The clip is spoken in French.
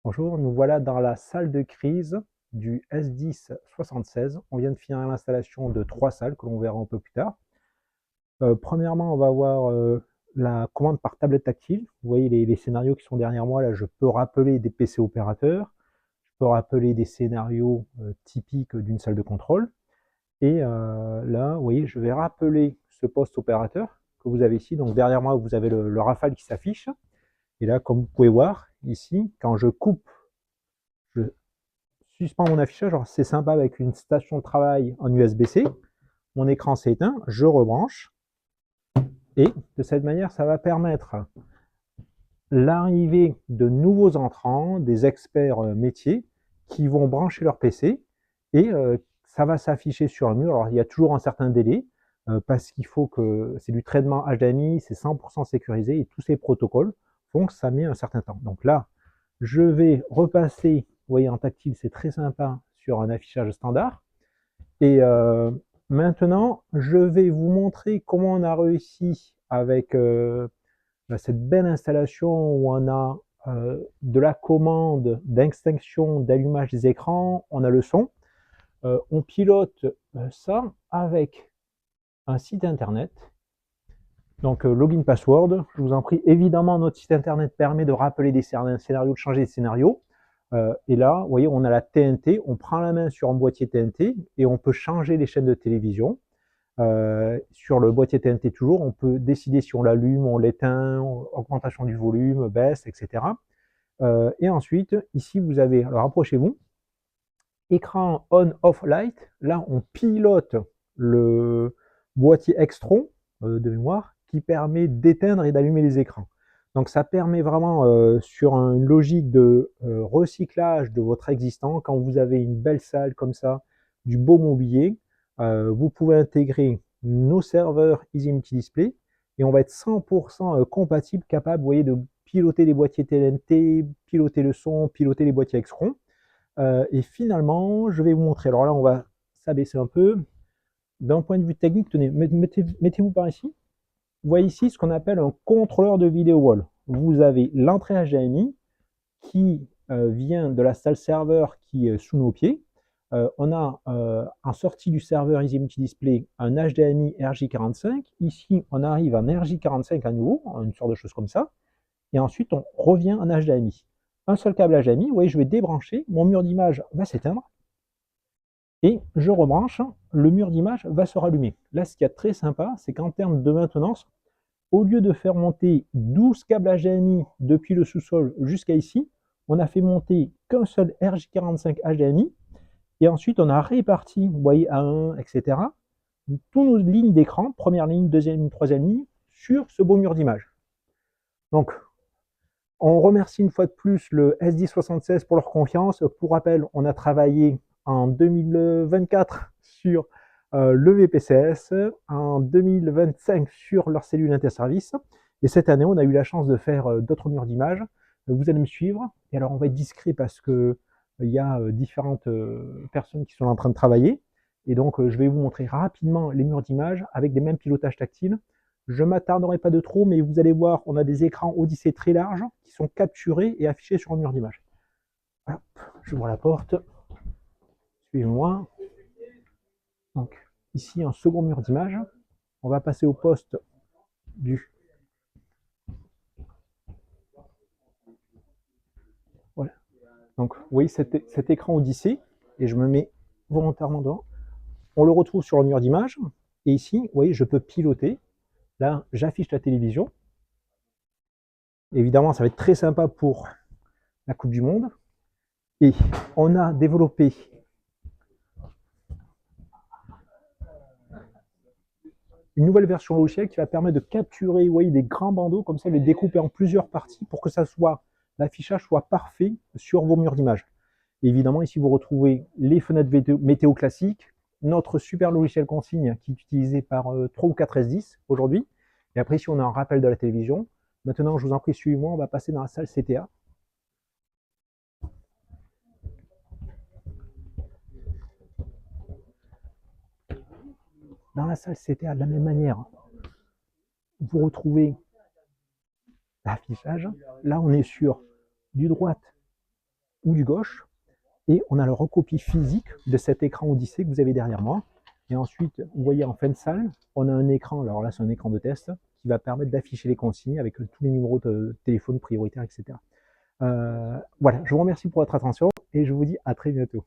Bonjour, nous voilà dans la salle de crise du S1076. On vient de finir l'installation de 3 salles que l'on verra un peu plus tard. Premièrement, on va voir la commande par tablette tactile. Vous voyez les scénarios qui sont derrière moi. Là, je peux rappeler des PC opérateurs. Je peux rappeler des scénarios typiques d'une salle de contrôle. Et là, vous voyez, je vais rappeler ce poste opérateur que vous avez ici. Donc derrière moi, vous avez le Rafale qui s'affiche. Et là, comme vous pouvez voir ici, quand je coupe, je suspends mon affichage. Alors c'est sympa avec une station de travail en USB-C. Mon écran s'est éteint, je rebranche. Et de cette manière, ça va permettre l'arrivée de nouveaux entrants, des experts métiers qui vont brancher leur PC et ça va s'afficher sur le mur. Alors il y a toujours un certain délai parce qu'il faut que c'est du traitement HDMI, c'est 100% sécurisé et tous ces protocoles font que ça met un certain temps. Donc là, je vais repasser, vous voyez en tactile, c'est très sympa sur un affichage standard. Et maintenant, je vais vous montrer comment on a réussi avec cette belle installation où on a de la commande d'extinction, d'allumage des écrans, on a le son. On pilote ça avec un site internet. Donc login password, je vous en prie. Évidemment, notre site internet permet de rappeler des scénarios, de changer des scénarios. Et là, vous voyez, on a la TNT, on prend la main sur un boîtier TNT et on peut changer les chaînes de télévision. Sur le boîtier TNT toujours, on peut décider si on l'allume, on l'éteint, augmentation du volume, baisse, etc. Et ensuite, ici, vous avez, alors approchez-vous, écran on-off light. Là, on pilote le boîtier Extron de mémoire qui permet d'éteindre et d'allumer les écrans. Donc ça permet vraiment sur une logique de recyclage de votre existant, quand vous avez une belle salle comme ça, du beau mobilier, vous pouvez intégrer nos serveurs Easy Multi Display et on va être 100% compatible, capable, vous voyez, de piloter les boîtiers TNT, piloter le son, piloter les boîtiers Extron. Et finalement, je vais vous montrer. Alors là, on va s'abaisser un peu. D'un point de vue technique, tenez, mettez-vous par ici. Vous voyez ici ce qu'on appelle un contrôleur de vidéo wall. Vous avez l'entrée HDMI qui vient de la salle serveur qui est sous nos pieds. On a en sortie du serveur Easy Multi Display un HDMI RJ45. Ici, on arrive en RJ45 à nouveau, une sorte de chose comme ça. Et ensuite, on revient en HDMI. Un seul câble HDMI, vous voyez, je vais débrancher, mon mur d'image va s'éteindre, et je rebranche, le mur d'image va se rallumer. Là, ce qu'il y a de très sympa, c'est qu'en termes de maintenance, au lieu de faire monter 12 câbles HDMI depuis le sous-sol jusqu'à ici, on a fait monter qu'un seul RJ45 HDMI, et ensuite on a réparti, vous voyez, A1, etc., toutes nos lignes d'écran, première ligne, deuxième ligne, troisième ligne, sur ce beau mur d'image. Donc, on remercie une fois de plus le S1076 pour leur confiance. Pour rappel, on a travaillé en 2024 sur le VPCS, en 2025 sur leur cellule interservice. Et cette année, on a eu la chance de faire d'autres murs d'images. Vous allez me suivre. Et alors, on va être discret parce que il y a différentes personnes qui sont en train de travailler. Et donc, je vais vous montrer rapidement les murs d'images avec les mêmes pilotages tactiles. Je ne m'attarderai pas de trop, mais vous allez voir, on a des écrans Odyssey très larges qui sont capturés et affichés sur le mur d'image. Voilà, j'ouvre la porte. Suivez-moi. Donc, ici, un second mur d'image. On va passer au poste du... Voilà. Donc, vous voyez cet écran Odyssey, et je me mets volontairement devant. On le retrouve sur le mur d'image. Et ici, vous voyez, je peux piloter. Là, j'affiche la télévision. Évidemment, ça va être très sympa pour la Coupe du Monde. Et on a développé une nouvelle version logicielle qui va permettre de capturer, vous voyez, des grands bandeaux, comme ça, les découper en plusieurs parties pour que l'affichage soit parfait sur vos murs d'image. Évidemment, ici, vous retrouvez les fenêtres météo classiques, notre super logiciel consigne qui est utilisé par 3 ou 4 S10 aujourd'hui. Et après, ici, on a un rappel de la télévision. Maintenant, je vous en prie, suivez-moi, on va passer dans la salle CTA. Dans la salle CTA, de la même manière, vous retrouvez l'affichage. Là, on est sur du droite ou du gauche, et on a le recopie physique de cet écran Odyssée que vous avez derrière moi. Et ensuite, vous voyez en fin de salle, on a un écran, alors là c'est un écran de test, qui va permettre d'afficher les consignes avec tous les numéros de téléphone prioritaires, etc. Voilà, je vous remercie pour votre attention et je vous dis à très bientôt.